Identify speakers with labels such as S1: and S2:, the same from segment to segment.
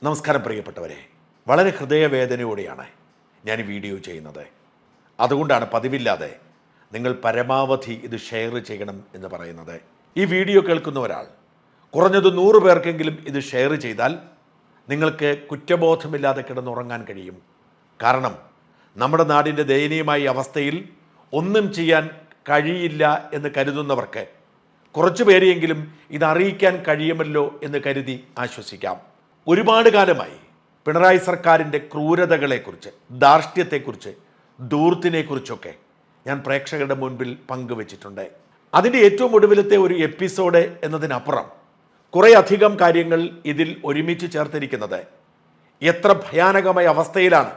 S1: നമസ്കാരം പ്രിയപ്പെട്ടവരെ, വളരെ ഹൃദയവേദനയോടെയാണ് ഞാൻ ഈ വീഡിയോ ചെയ്യുന്നത്. അതുകൊണ്ടാണ് പതിവില്ലാതെ നിങ്ങൾ പരമാവധി ഇത് ഷെയർ ചെയ്യണം എന്ന് പറയുന്നത്. ഈ വീഡിയോ കേൾക്കുന്ന ഒരാൾ കുറഞ്ഞത് 100 പേർക്കെങ്കിലും ഇത് ഷെയർ ചെയ്താൽ നിങ്ങൾക്ക് കുറ്റബോധമില്ലാതെ കിടന്നുറങ്ങാൻ കഴിയും. കാരണം നമ്മുടെ നാടിൻ്റെ ദയനീയമായ അവസ്ഥയിൽ ഒന്നും ചെയ്യാൻ കഴിയില്ല എന്ന് കരുതുന്നവർക്ക് കുറച്ചു പേരെയെങ്കിലും ഇത് അറിയിക്കാൻ കഴിയുമല്ലോ എന്ന് കരുതി ആശ്വസിക്കാം. ഒരുപാട് കാലമായി പിണറായി സർക്കാരിൻ്റെ ക്രൂരതകളെക്കുറിച്ച്, ധാർഷ്ട്യത്തെക്കുറിച്ച്, ധൂർത്തിനെക്കുറിച്ചൊക്കെ ഞാൻ പ്രേക്ഷകരുടെ മുൻപിൽ പങ്കുവച്ചിട്ടുണ്ട്. അതിൻ്റെ ഏറ്റവും ഒടുവിലത്തെ ഒരു എപ്പിസോഡ് എന്നതിനപ്പുറം കുറേ അധികം കാര്യങ്ങൾ ഇതിൽ ഒരുമിച്ച് ചേർത്തിരിക്കുന്നത് എത്ര ഭയാനകമായ അവസ്ഥയിലാണ്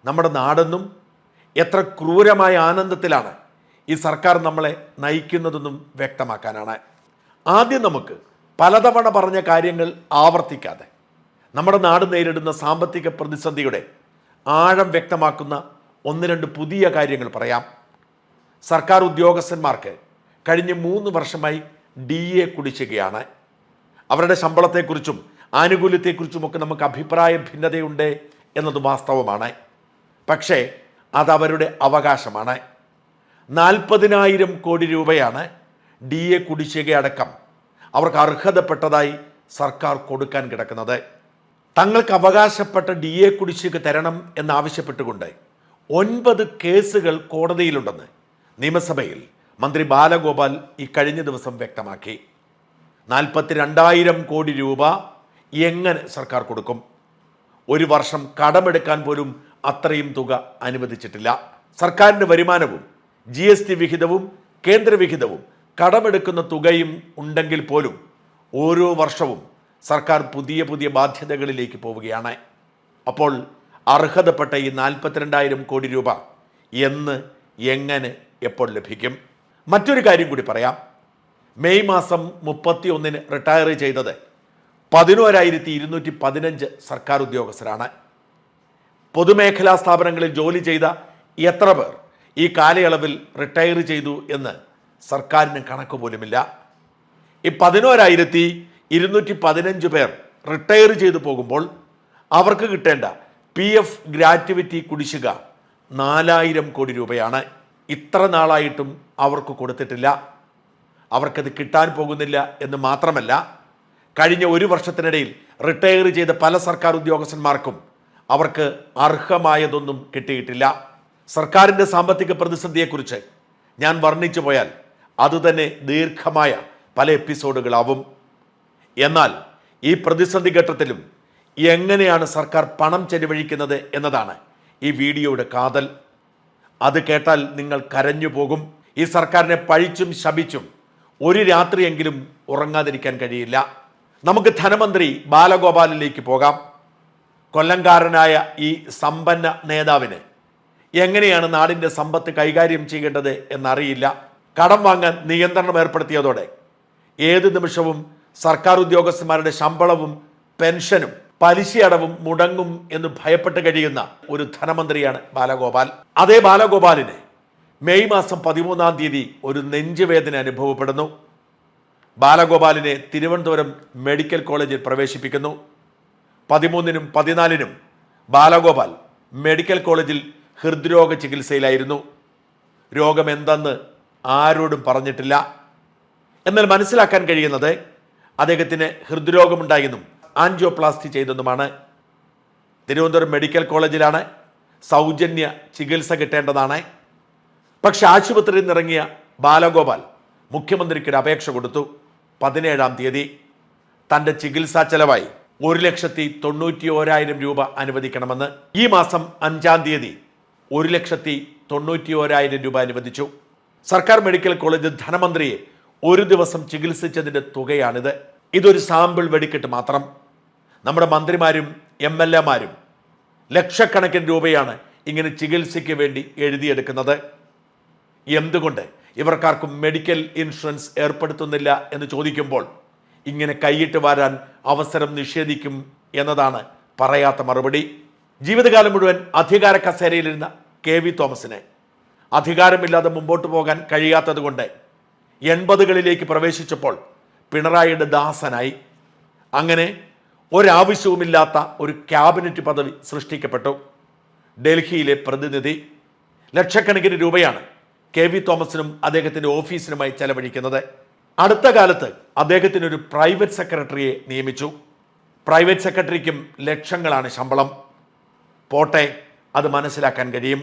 S1: നമ്മുടെ നാടെന്നും എത്ര ക്രൂരമായ ആനന്ദത്തിലാണ് ഈ സർക്കാർ നമ്മളെ നയിക്കുന്നതെന്നും വ്യക്തമാക്കാനാണ്. ആദ്യം നമുക്ക് പലതവണ പറഞ്ഞ കാര്യങ്ങൾ ആവർത്തിക്കാതെ നമ്മുടെ നാട് നേരിടുന്ന സാമ്പത്തിക പ്രതിസന്ധിയുടെ ആഴം വ്യക്തമാക്കുന്ന 1-2 പുതിയ കാര്യങ്ങൾ പറയാം. സർക്കാർ ഉദ്യോഗസ്ഥന്മാർക്ക് കഴിഞ്ഞ 3 വർഷമായി DA കുടിശ്ശികയാണ്. അവരുടെ ശമ്പളത്തെക്കുറിച്ചും ആനുകൂല്യത്തെക്കുറിച്ചുമൊക്കെ നമുക്ക് അഭിപ്രായ ഭിന്നതയുണ്ട് എന്നത് വാസ്തവമാണ്. പക്ഷേ അതവരുടെ അവകാശമാണ്. 40,000 കോടി രൂപയാണ് DA കുടിശ്ശികയടക്കം അവർക്ക് അർഹതപ്പെട്ടതായി സർക്കാർ കൊടുക്കാൻ കിടക്കുന്നത്. തങ്ങൾക്ക് അവകാശപ്പെട്ട DA കുടിശ്ശിക തരണം എന്നാവശ്യപ്പെട്ടുകൊണ്ട് 9 കേസുകൾ കോടതിയിലുണ്ടെന്ന് നിയമസഭയിൽ മന്ത്രി ബാലഗോപാൽ ഈ കഴിഞ്ഞ ദിവസം വ്യക്തമാക്കി. 42,000 കോടി രൂപ എങ്ങനെ സർക്കാർ കൊടുക്കും? ഒരു വർഷം കടമെടുക്കാൻ പോലും അത്രയും തുക അനുവദിച്ചിട്ടില്ല. സർക്കാരിൻ്റെ വരുമാനവും GST വിഹിതവും കേന്ദ്ര വിഹിതവും കടമെടുക്കുന്ന തുകയും ഉണ്ടെങ്കിൽ പോലും ഓരോ വർഷവും സർക്കാർ പുതിയ പുതിയ ബാധ്യതകളിലേക്ക് പോവുകയാണ്. അപ്പോൾ അർഹതപ്പെട്ട ഈ 42,000 കോടി രൂപ എന്ന്, എങ്ങനെ, എപ്പോൾ ലഭിക്കും? മറ്റൊരു കാര്യം കൂടി പറയാം. മെയ് മാസം 31-ന് റിട്ടയർ ചെയ്തത് 11,215 സർക്കാർ ഉദ്യോഗസ്ഥരാണ്. പൊതുമേഖലാ സ്ഥാപനങ്ങളിൽ ജോലി ചെയ്ത എത്ര പേർ ഈ കാലയളവിൽ റിട്ടയർ ചെയ്തു എന്ന് സർക്കാരിന് കണക്ക് പോലുമില്ല. ഈ 11,215 പേർ റിട്ടയർ ചെയ്തു പോകുമ്പോൾ അവർക്ക് കിട്ടേണ്ട PF ഗ്രാറ്റുവിറ്റി കുടിശ്ശിക 4,000 കോടി രൂപയാണ്. ഇത്ര നാളായിട്ടും അവർക്ക് കൊടുത്തിട്ടില്ല. അവർക്കത് കിട്ടാൻ പോകുന്നില്ല എന്ന് മാത്രമല്ല, കഴിഞ്ഞ ഒരു വർഷത്തിനിടയിൽ റിട്ടയർ ചെയ്ത പല സർക്കാർ ഉദ്യോഗസ്ഥന്മാർക്കും അവർക്ക് അർഹമായതൊന്നും കിട്ടിയിട്ടില്ല. സർക്കാരിൻ്റെ സാമ്പത്തിക പ്രതിസന്ധിയെക്കുറിച്ച് ഞാൻ വർണ്ണിച്ചു പോയാൽ അതുതന്നെ ദീർഘമായ പല എപ്പിസോഡുകളാവും. എന്നാൽ ഈ പ്രതിസന്ധി ഘട്ടത്തിലും എങ്ങനെയാണ് സർക്കാർ പണം ചെലവഴിക്കുന്നത് എന്നതാണ് ഈ വീഡിയോയുടെ കാതൽ. അത് കേട്ടാൽ നിങ്ങൾ കരഞ്ഞു പോകും. ഈ സർക്കാരിനെ പഴിച്ചും ശപിച്ചും ഒരു രാത്രിയെങ്കിലും ഉറങ്ങാതിരിക്കാൻ കഴിയില്ല. നമുക്ക് ധനമന്ത്രി ബാലഗോപാലിലേക്ക് പോകാം. കൊല്ലംകാരനായ ഈ സമ്പന്ന നേതാവിന് എങ്ങനെയാണ് നാടിൻ്റെ സമ്പത്ത് കൈകാര്യം ചെയ്യേണ്ടത് എന്നറിയില്ല. കടം വാങ്ങാൻ നിയന്ത്രണം ഏർപ്പെടുത്തിയതോടെ ഏത് നിമിഷവും സർക്കാർ ഉദ്യോഗസ്ഥന്മാരുടെ ശമ്പളവും പെൻഷനും പലിശയടവും മുടങ്ങും എന്ന് ഭയപ്പെട്ട് കഴിയുന്ന ഒരു ധനമന്ത്രിയാണ് ബാലഗോപാൽ. അതേ ബാലഗോപാലിന് മെയ് മാസം 13-ാം തീയതി ഒരു നെഞ്ചുവേദന അനുഭവപ്പെടുന്നു. ബാലഗോപാലിനെ തിരുവനന്തപുരം മെഡിക്കൽ കോളേജിൽ പ്രവേശിപ്പിക്കുന്നു. 13-നും 14-നും ബാലഗോപാൽ മെഡിക്കൽ കോളേജിൽ ഹൃദ്രോഗ ചികിത്സയിലായിരുന്നു. രോഗം എന്തെന്ന് ആരോടും പറഞ്ഞിട്ടില്ല. എന്നാൽ മനസ്സിലാക്കാൻ കഴിയുന്നത് അദ്ദേഹത്തിന് ഹൃദ്രോഗമുണ്ടായെന്നും ആൻജിയോപ്ലാസ്റ്റി ചെയ്തെന്നുമാണ്. തിരുവനന്തപുരം മെഡിക്കൽ കോളേജിലാണ്, സൗജന്യ ചികിത്സ കിട്ടേണ്ടതാണ്. പക്ഷെ ആശുപത്രിയിൽ നിന്നിറങ്ങിയ ബാലഗോപാൽ മുഖ്യമന്ത്രിക്കൊരു അപേക്ഷ കൊടുത്തു. 17-ാം തീയതി തൻ്റെ ചികിത്സാ ചെലവായി 1,91,000 രൂപ അനുവദിക്കണമെന്ന്. ഈ മാസം 5-ാം തീയതി 1,91,000 രൂപ അനുവദിച്ചു. സർക്കാർ മെഡിക്കൽ കോളേജ് ധനമന്ത്രിയെ ഒരു ദിവസം ചികിത്സിച്ചതിൻ്റെ തുകയാണിത്. ഇതൊരു സാമ്പിൾ വെടിക്കെട്ട് മാത്രം. നമ്മുടെ മന്ത്രിമാരും MLA-മാരും ലക്ഷക്കണക്കിന് രൂപയാണ് ഇങ്ങനെ ചികിത്സയ്ക്ക് വേണ്ടി എഴുതിയെടുക്കുന്നത്. എന്തുകൊണ്ട് ഇവർക്കാർക്കും മെഡിക്കൽ ഇൻഷുറൻസ് ഏർപ്പെടുത്തുന്നില്ല എന്ന് ചോദിക്കുമ്പോൾ ഇങ്ങനെ കൈയിട്ട് വാരാൻ അവസരം നിഷേധിക്കും എന്നതാണ് പറയാത്ത മറുപടി. ജീവിതകാലം മുഴുവൻ അധികാര കസേരയിലിരുന്ന KV തോമസിന് അധികാരമില്ലാതെ മുമ്പോട്ട് പോകാൻ കഴിയാത്തത് കൊണ്ട് 80കളിലേക്ക് പ്രവേശിച്ചപ്പോൾ പിണറായിയുടെ ദാസനായി. അങ്ങനെ ഒരാവശ്യവുമില്ലാത്ത ഒരു ക്യാബിനറ്റ് പദവി സൃഷ്ടിക്കപ്പെട്ടു. ഡൽഹിയിലെ പ്രതിനിധി. ലക്ഷക്കണക്കിന് രൂപയാണ് KV തോമസിനും അദ്ദേഹത്തിൻ്റെ ഓഫീസിനുമായി ചെലവഴിക്കുന്നത്. അടുത്ത കാലത്ത് അദ്ദേഹത്തിന് ഒരു പ്രൈവറ്റ് സെക്രട്ടറിയെ നിയമിച്ചു. പ്രൈവറ്റ് സെക്രട്ടറിക്കും ലക്ഷങ്ങളാണ് ശമ്പളം. പോട്ടെ, അത് മനസ്സിലാക്കാൻ കഴിയും.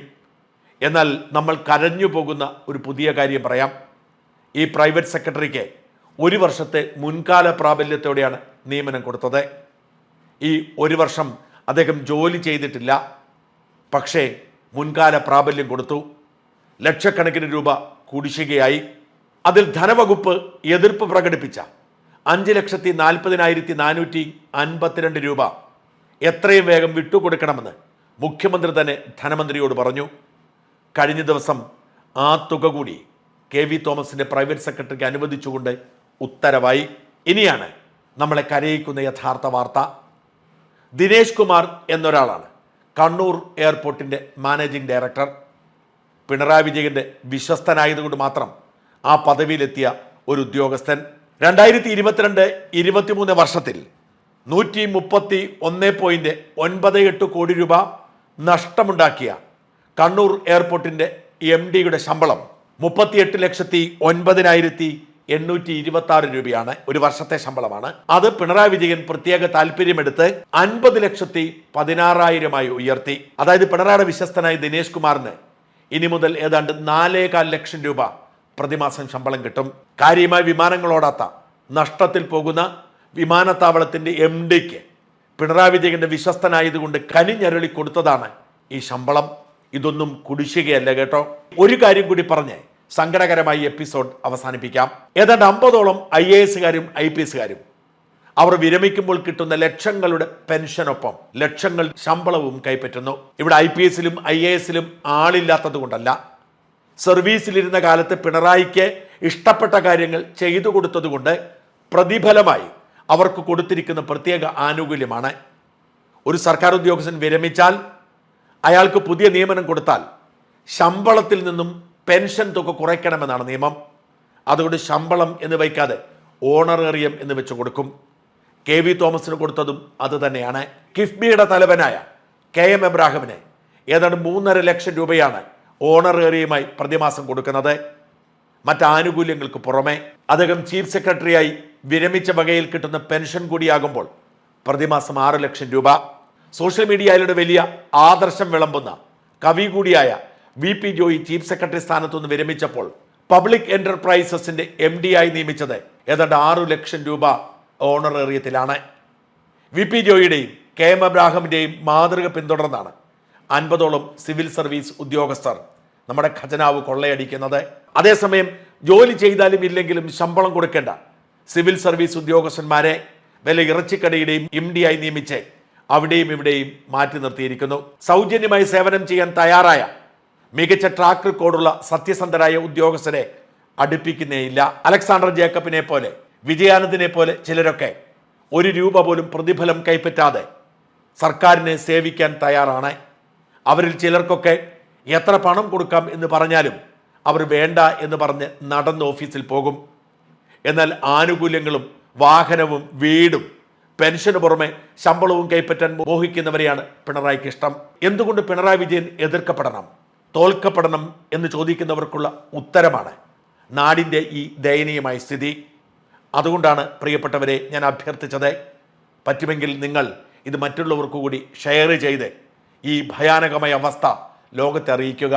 S1: എന്നാൽ നമ്മൾ കരഞ്ഞു പോകുന്ന ഒരു പുതിയ കാര്യം പറയാം. ഈ പ്രൈവറ്റ് സെക്രട്ടറിക്ക് 1 വർഷത്തെ മുൻകാല പ്രാബല്യത്തോടെയാണ് നിയമനം കൊടുത്തത്. ഈ 1 വർഷം അദ്ദേഹം ജോലി ചെയ്തിട്ടില്ല, പക്ഷേ മുൻകാല പ്രാബല്യം കൊടുത്തു. ലക്ഷക്കണക്കിന് രൂപ കുടിശ്ശികയായി. അതിൽ ധനവകുപ്പ് എതിർപ്പ് പ്രകടിപ്പിച്ച 5,40,452 രൂപ എത്രയും വേഗം വിട്ടുകൊടുക്കണമെന്ന് മുഖ്യമന്ത്രി തന്നെ ധനമന്ത്രിയോട് പറഞ്ഞു. കഴിഞ്ഞ ദിവസം ആ തുക കൂടി KV തോമസിൻ്റെ പ്രൈവറ്റ് സെക്രട്ടറിക്ക് അനുവദിച്ചുകൊണ്ട് ഉത്തരവായി. ഇനിയാണ് നമ്മളെ കരയിക്കുന്ന യഥാർത്ഥ വാർത്ത. ദിനേശ് കുമാർ എന്നൊരാളാണ് കണ്ണൂർ എയർപോർട്ടിൻ്റെ മാനേജിംഗ് ഡയറക്ടർ. പിണറായി വിജയൻ്റെ വിശ്വസ്തനായതുകൊണ്ട് മാത്രം ആ പദവിയിലെത്തിയ ഒരു ഉദ്യോഗസ്ഥൻ. 2022-23 വർഷത്തിൽ 131.98 കോടി രൂപ നഷ്ടമുണ്ടാക്കിയ കണ്ണൂർ എയർപോർട്ടിൻ്റെ MD-യുടെ ശമ്പളം 38,09,826 രൂപയാണ്. ഒരു വർഷത്തെ ശമ്പളമാണ്. അത് പിണറായി വിജയൻ പ്രത്യേക താല്പര്യമെടുത്ത് 50,16,000 ഉയർത്തി. അതായത് പിണറായിയുടെ വിശ്വസ്തനായ ദിനേശ് കുമാറിന് ഇനി മുതൽ ഏതാണ്ട് 4,15 ലക്ഷം രൂപ പ്രതിമാസം ശമ്പളം കിട്ടും. കാര്യമായി വിമാനങ്ങളോടാത്ത നഷ്ടത്തിൽ പോകുന്ന വിമാനത്താവളത്തിൻ്റെ MD-ക്ക് പിണറായി വിജയന്റെ വിശ്വസ്തനായതുകൊണ്ട് കനിഞ്ഞരളി കൊടുത്തതാണ് ഈ ശമ്പളം. ഇതൊന്നും കുടിശ്ശികയല്ല കേട്ടോ. ഒരു കാര്യം കൂടി പറഞ്ഞ് സങ്കടകരമായി എപ്പിസോഡ് അവസാനിപ്പിക്കാം. ഏതാണ്ട് 50ഓളം IAS-കാരും IPS-കാരും അവർ വിരമിക്കുമ്പോൾ കിട്ടുന്ന ലക്ഷങ്ങളുടെ പെൻഷനൊപ്പം ലക്ഷങ്ങൾ ശമ്പളവും കൈപ്പറ്റുന്നു. ഇവിടെ IPS-ലും IAS-ലും ആളില്ലാത്തത് കൊണ്ടല്ല, സർവീസിലിരുന്ന കാലത്ത് പിണറായിക്ക് ഇഷ്ടപ്പെട്ട കാര്യങ്ങൾ ചെയ്തു കൊടുത്തതുകൊണ്ട് പ്രതിഫലമായി അവർക്ക് കൊടുത്തിരിക്കുന്ന പ്രത്യേക ആനുകൂല്യമാണ്. ഒരു സർക്കാർ ഉദ്യോഗസ്ഥൻ വിരമിച്ചാൽ അയാൾക്ക് പുതിയ നിയമനം കൊടുത്താൽ ശമ്പളത്തിൽ നിന്നും പെൻഷൻ തുക കുറയ്ക്കണമെന്നാണ് നിയമം. അതുകൊണ്ട് ശമ്പളം എന്ന് വയ്ക്കാതെ ഓണറേറിയം എന്ന് വെച്ച് കൊടുക്കും. KV തോമസിന് കൊടുത്തതും അത് തന്നെയാണ്. കിഫ്ബിയുടെ തലവനായ KM എബ്രാഹിമിന് ഏതാണ്ട് 3.5 ലക്ഷം രൂപയാണ് ഓണറേറിയമായി പ്രതിമാസം കൊടുക്കുന്നത്. മറ്റാനുകൂല്യങ്ങൾക്ക് പുറമെ അദ്ദേഹം ചീഫ് സെക്രട്ടറിയായി വിരമിച്ച വകയിൽ കിട്ടുന്ന പെൻഷൻ കൂടിയാകുമ്പോൾ പ്രതിമാസം 6 ലക്ഷം രൂപ. സോഷ്യൽ മീഡിയയിലൂടെ വലിയ ആദർശം വിളമ്പുന്ന കവി കൂടിയായ VP ജോയി ചീഫ് സെക്രട്ടറി സ്ഥാനത്തുനിന്ന് വിരമിച്ചപ്പോൾ പബ്ലിക് എന്റർപ്രൈസസിന്റെ MD-ആയി നിയമിച്ചത് ഏതാണ്ട് 6 ലക്ഷം രൂപ ഓണറേറിയത്തിലാണ്. VP ജോയിയുടെയും KM എബ്രാഹിമിൻ്റെയും മാതൃക പിന്തുടർന്നാണ് 50ഓളം സിവിൽ സർവീസ് ഉദ്യോഗസ്ഥർ നമ്മുടെ ഖജനാവ് കൊള്ളയടിക്കുന്നത്. അതേസമയം ജോലി ചെയ്താലും ഇല്ലെങ്കിലും ശമ്പളം കൊടുക്കേണ്ട സിവിൽ സർവീസ് ഉദ്യോഗസ്ഥന്മാരെ വല്ല ഇറച്ചിക്കടയുടെയും MD-ആയി നിയമിച്ച് അവിടെയും ഇവിടെയും മാറ്റി നിർത്തിയിരിക്കുന്നു. സൗജന്യമായി സേവനം ചെയ്യാൻ തയ്യാറായ മികച്ച ട്രാക്ക് റെക്കോർഡുള്ള സത്യസന്ധരായ ഉദ്യോഗസ്ഥരെ അടുപ്പിക്കുന്നേയില്ല. അലക്സാണ്ടർ ജേക്കബിനെ പോലെ, വിജയാനന്ദിനെ പോലെ ചിലരൊക്കെ 1 രൂപ പോലും പ്രതിഫലം കൈപ്പറ്റാതെ സർക്കാരിനെ സേവിക്കാൻ തയ്യാറാണ്. അവരിൽ ചിലർക്കൊക്കെ എത്ര പണം കൊടുക്കാം എന്ന് പറഞ്ഞാലും അവർ വേണ്ട എന്ന് പറഞ്ഞ് നടന്ന് ഓഫീസിൽ പോകും. എന്നാൽ ആനുകൂല്യങ്ങളും വാഹനവും വീടും പെൻഷന് പുറമെ ശമ്പളവും കൈപ്പറ്റാൻ മോഹിക്കുന്നവരെയാണ് പിണറായിക്ക് ഇഷ്ടം. എന്തുകൊണ്ട് പിണറായി വിജയൻ എതിർക്കപ്പെടണം, തോൽക്കപ്പെടണം എന്ന് ചോദിക്കുന്നവർക്കുള്ള ഉത്തരമാണ് നാടിൻ്റെ ഈ ദയനീയമായ സ്ഥിതി. അതുകൊണ്ടാണ് പ്രിയപ്പെട്ടവരെ ഞാൻ അഭ്യർത്ഥിച്ചത്, പറ്റുമെങ്കിൽ നിങ്ങൾ ഇത് മറ്റുള്ളവർക്ക് കൂടി ഷെയർ ചെയ്ത് ഈ ഭയാനകമായ അവസ്ഥ ലോകത്തെ അറിയിക്കുക.